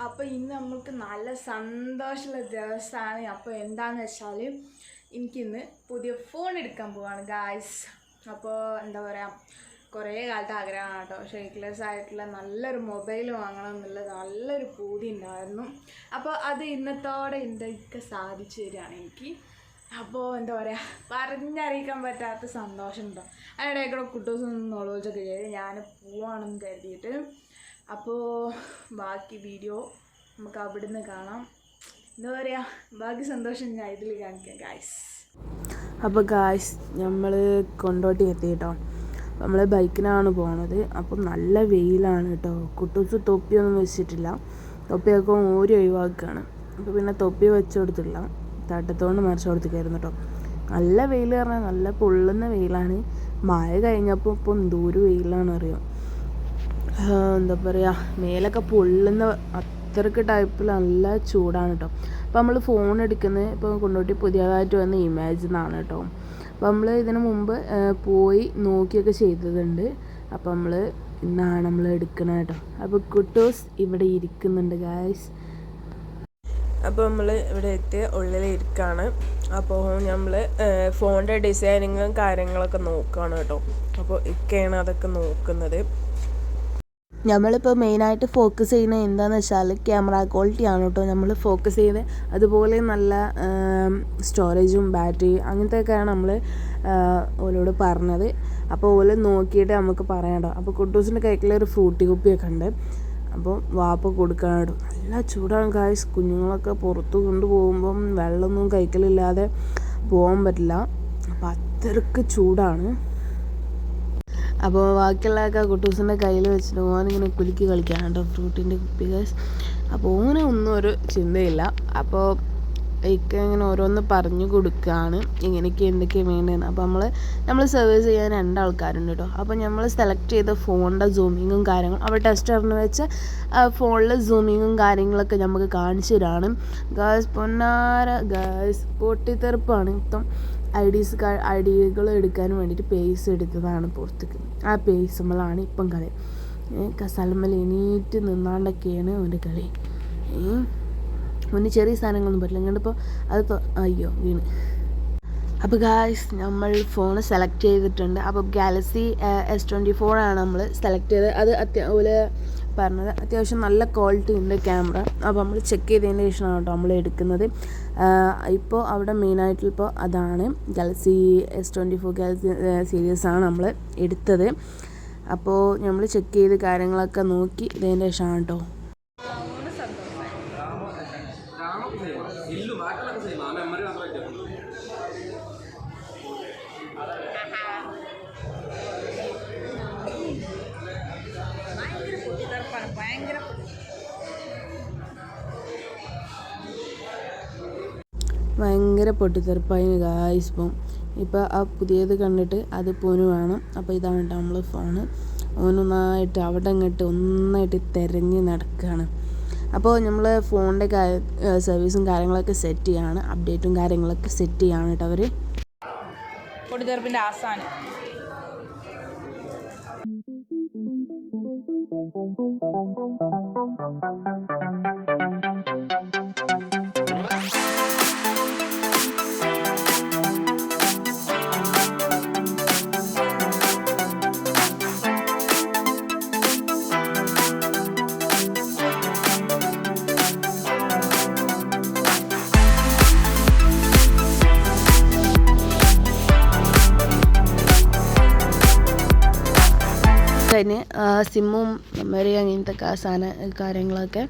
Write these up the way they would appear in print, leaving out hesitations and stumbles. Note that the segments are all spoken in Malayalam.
അപ്പോൾ ഇന്ന് നമുക്ക് നല്ല സന്തോഷമുള്ള ദിവസമാണ്. അപ്പോൾ എന്താണെന്ന് വെച്ചാൽ എനിക്കിന്ന് പുതിയ ഫോൺ എടുക്കാൻ പോവാണ് ഗായ്സ്. അപ്പോൾ എന്താ പറയുക, കുറേ കാലത്ത് ആഗ്രഹമാണ് കേട്ടോ, ഷെയ്ക്ക്ലെസ് ആയിട്ടുള്ള നല്ലൊരു മൊബൈൽ വാങ്ങണം എന്നുള്ളത് നല്ലൊരു പൂതി ഉണ്ടായിരുന്നു. അപ്പോൾ അത് ഇന്നത്തോടെ എനിക്ക് സാധിച്ചു തരികയാണ് എനിക്ക്. അപ്പോൾ എന്താ പറയുക, പറഞ്ഞറിയിക്കാൻ പറ്റാത്ത സന്തോഷം ഉണ്ടോ. അതിനിടയ്ക്കൂടെ കുട്ടൂസൊന്നും നോളോച്ചൊക്കെ ചെയ്ത് ഞാൻ പോവാണെന്ന് കരുതിയിട്ട്. അപ്പോൾ ബാക്കി വീഡിയോ നമുക്ക് അവിടുന്ന് കാണാം. എന്താ പറയുക, ബാക്കി സന്തോഷം ഞാൻ ഇതിൽ കാണിക്കാം ഗായ്സ്. അപ്പോൾ ഗായ്സ് നമ്മൾ കൊണ്ടോട്ടി എത്തി കേട്ടോ. നമ്മൾ ബൈക്കിനാണ് പോണത്. അപ്പം നല്ല വെയിലാണ് കേട്ടോ. കുട്ടൂസ് തൊപ്പിയൊന്നും വെച്ചിട്ടില്ല, തൊപ്പിയൊക്കെ ഓരി ഒഴിവാക്കുകയാണ്. അപ്പോൾ പിന്നെ തൊപ്പി വെച്ച് കൊടുത്തില്ല, തട്ടത്തോണ്ട് മറിച്ച് കൊടുത്തിട്ടായിരുന്നു കേട്ടോ. നല്ല വെയിൽ പറഞ്ഞാൽ നല്ല പൊള്ളുന്ന വെയിലാണ്. മഴ കഴിഞ്ഞപ്പോൾ ഇപ്പോൾ എന്തോരം വെയിലാണ് അറിയാം. എന്താ പറയുക, മേലൊക്കെ പൊള്ളുന്ന അത്രയ്ക്ക് ടൈപ്പിൽ നല്ല ചൂടാണ് കേട്ടോ. അപ്പോൾ നമ്മൾ ഫോൺ എടുക്കുന്നത് ഇപ്പോൾ കൊണ്ടോട്ടി പുതിയതായിട്ട് വന്ന ഇമേജിന്നാണ് കേട്ടോ. അപ്പോൾ നമ്മൾ ഇതിനു മുമ്പ് പോയി നോക്കിയൊക്കെ ചെയ്തതുണ്ട്. അപ്പോൾ ഇന്നാണ് നമ്മൾ എടുക്കുന്നത് കേട്ടോ. അപ്പോൾ കുട്ടൂസ് ഇവിടെ ഇരിക്കുന്നുണ്ട് ഗായ്സ്. അപ്പോൾ നമ്മൾ ഇവിടെ എത്തി ഉള്ളിലിരിക്കുകയാണ്. അപ്പോൾ നമ്മൾ ഫോണിൻ്റെ ഡിസൈനിങ്ങും കാര്യങ്ങളൊക്കെ നോക്കുകയാണ് കേട്ടോ. അപ്പോൾ ഇക്കയാണ് അതൊക്കെ നോക്കുന്നത്. നമ്മളിപ്പോൾ മെയിനായിട്ട് ഫോക്കസ് ചെയ്യുന്നത് എന്താണെന്ന് വെച്ചാൽ ക്യാമറ ക്വാളിറ്റി ആണ് കേട്ടോ. നമ്മൾ ഫോക്കസ് ചെയ്ത് അതുപോലെ നല്ല സ്റ്റോറേജും ബാറ്ററി അങ്ങനത്തെയൊക്കെയാണ് നമ്മൾ ഓലോട് പറഞ്ഞത്. അപ്പോൾ ഓല് നോക്കിയിട്ട് നമുക്ക് പറയാം കേട്ടോ. അപ്പോൾ കുട്ടൂസിൻ്റെ കൈക്കിലൊരു ഫ്രൂട്ടി കുപ്പിയൊക്കെ ഉണ്ട്. അപ്പോൾ വാപ്പ കൊടുക്കണം കേട്ടോ. നല്ല ചൂടാണ് ഗായ്സ്. കുഞ്ഞുങ്ങളൊക്കെ പുറത്ത് കൊണ്ടുപോകുമ്പം വെള്ളമൊന്നും കൈക്കലില്ലാതെ പോകാൻ പറ്റില്ല. അപ്പോൾ അത്രയ്ക്ക് ചൂടാണ്. അപ്പോൾ ബാക്കിയുള്ളതൊക്കെ കുട്ടൂസിൻ്റെ കയ്യിൽ വെച്ചിട്ട് ഓനിങ്ങനെ കുലുക്കി കളിക്കാണ് കേട്ടോ ഫ്രൂട്ടിൻ്റെ കുപ്പി ഗൈസ്. അപ്പോൾ ഓന് ഒന്നും ഒരു ചിന്തയില്ല. അപ്പോൾ ഇങ്ങനെ ഓരോന്ന് പറഞ്ഞു കൊടുക്കുകയാണ് ഇങ്ങനെയൊക്കെ എന്തൊക്കെയാണ് വേണ്ടതെന്ന്. അപ്പോൾ നമ്മൾ സർവീസ് ചെയ്യാൻ 2 ആൾക്കാരുണ്ട് കേട്ടോ. അപ്പോൾ നമ്മൾ സെലക്ട് ചെയ്ത ഫോണിൻ്റെ സൂമിങ്ങും കാര്യങ്ങളും അവർ ടെസ്റ്ററിന് വെച്ച് ഫോണിൽ സൂമിങ്ങും കാര്യങ്ങളൊക്കെ നമുക്ക് കാണിച്ചു തരാണ് ഗായ്സ്. പൊന്നാര ഗായ്സ്, പൊട്ടിത്തെറുപ്പാണ്. ഇപ്പം ഐഡികൾ എടുക്കാൻ വേണ്ടിയിട്ട് പേസ് എടുത്തതാണ് പുറത്തേക്ക്. ആ പേസ് നമ്മളാണ് ഇപ്പം കളി. കസാലമ്മൽ എണീറ്റ് നിന്നാണ്ടൊക്കെയാണ് അവൻ്റെ കളി. മുന്നേ ചെറിയ സാധനങ്ങളൊന്നും പറ്റില്ല. ഇങ്ങോട്ടിപ്പോൾ അത് അയ്യോ വീണ്. അപ്പോൾ ഗായ്സ് നമ്മൾ ഫോൺ സെലക്ട് ചെയ്തിട്ടുണ്ട്. അപ്പോൾ ഗാലക്സി S24 ആണ് നമ്മൾ സെലക്ട് ചെയ്തത്. അത് പറഞ്ഞത് അത്യാവശ്യം നല്ല ക്വാളിറ്റി ഉണ്ട് ക്യാമറ. അപ്പോൾ നമ്മൾ ചെക്ക് ചെയ്തതിന് ശേഷമാണ് കേട്ടോ നമ്മൾ എടുക്കുന്നത്. ഇപ്പോൾ അവിടെ മെയിനായിട്ട് ഇപ്പോൾ അതാണ് ഗാലക്സി S24 ഗാലക്സി സീരീസാണ് നമ്മൾ എടുത്തത്. അപ്പോൾ നമ്മൾ ചെക്ക് ചെയ്ത് കാര്യങ്ങളൊക്കെ നോക്കി ഇതിൻ്റെ ശേഷമാണ് കേട്ടോ. ഭയങ്കര പൊട്ടിത്തെറിപ്പായി ഗായ്സ്. ഇപ്പോൾ ആ പുതിയത് കണ്ടിട്ട് അത് പോന് വേണം. അപ്പോൾ ഇതാണ് കേട്ടോ നമ്മൾ ഫോണ്. ഓനൊന്നായിട്ട് അവിടെ ഇങ്ങോട്ട് ഒന്നായിട്ട് തിരഞ്ഞ് നടക്കുകയാണ്. അപ്പോൾ നമ്മൾ ഫോണിൻ്റെ സർവീസും കാര്യങ്ങളൊക്കെ സെറ്റ് ചെയ്യാണ്, അപ്ഡേറ്റും കാര്യങ്ങളൊക്കെ സെറ്റ് ചെയ്യാണ് കേട്ടോ അവർ. പൊട്ടിത്തെറിപ്പിൻ്റെ ആസാനം. അതിന് സിമ്മും മെമ്മറി അങ്ങനത്തെ കാര്യങ്ങളൊക്കെ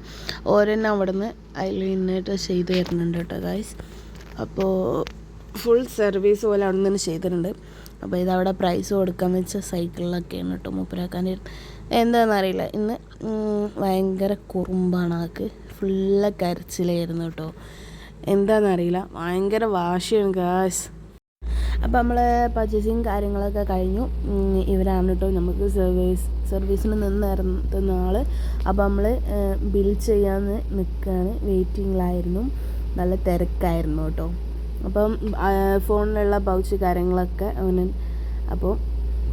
ഓരോന്നെ അവിടെ നിന്ന് അതിൽ ഇന്നിട്ട് ചെയ്ത് തരുന്നുണ്ട് കേട്ടോ ഗായ്സ്. അപ്പോൾ ഫുൾ സർവീസ് പോലെ അവിടെ നിന്ന് ചെയ്തിട്ടുണ്ട്. അപ്പോൾ ഇതവിടെ പ്രൈസ് കൊടുക്കാൻ വെച്ച സൈക്കിളിലൊക്കെയാണ് കേട്ടോ മൂപ്പരാക്കാൻ. എന്താണെന്നറിയില്ല, ഇന്ന് ഭയങ്കര കുറുമ്പാണ് ആൾക്ക്. ഫുള്ള് കരച്ചിലായിരുന്നു കേട്ടോ. എന്താണെന്നറിയില്ല, ഭയങ്കര വാശിയാണ് ഗായ്സ്. അപ്പോൾ നമ്മൾ പർച്ചേസിങ് കാര്യങ്ങളൊക്കെ കഴിഞ്ഞു. ഇവരാണ് കേട്ടോ നമുക്ക് സർവീസിന് നിന്നിരുന്ന ആൾ. അപ്പോൾ നമ്മൾ ബിൽ ചെയ്യാമെന്ന് നിൽക്കുകയാണ്, വെയിറ്റിങ്ങിലായിരുന്നു. നല്ല തിരക്കായിരുന്നു കേട്ടോ. അപ്പം ഫോണിലുള്ള പൗച്ച് കാര്യങ്ങളൊക്കെ അവന്. അപ്പോൾ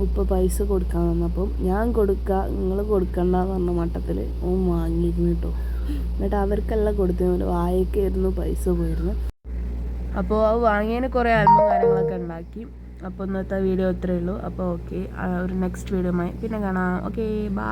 ഇപ്പോൾ പൈസ കൊടുക്കാൻ വന്നപ്പം ഞാൻ കൊടുക്കുക, നിങ്ങൾ കൊടുക്കണ്ടെന്ന് പറഞ്ഞ മട്ടത്തിൽ ഓൻ വാങ്ങിയിരുന്നു കേട്ടോ. എന്നിട്ട് അവർക്കെല്ലാം കൊടുത്തിരുന്നു. വായിക്കായിരുന്നു പൈസ പോയിരുന്നു. അപ്പോൾ അത് വാങ്ങിയതിന് കുറേ ആൽബം കാര്യങ്ങളൊക്കെ ഉണ്ടാക്കി. അപ്പോൾ ഇന്നത്തെ വീഡിയോ ഇത്രയേ ഉള്ളൂ. അപ്പോൾ ഓക്കെ, ഒരു നെക്സ്റ്റ് വീഡിയോയുമായി പിന്നെ കാണാം. Okay, by.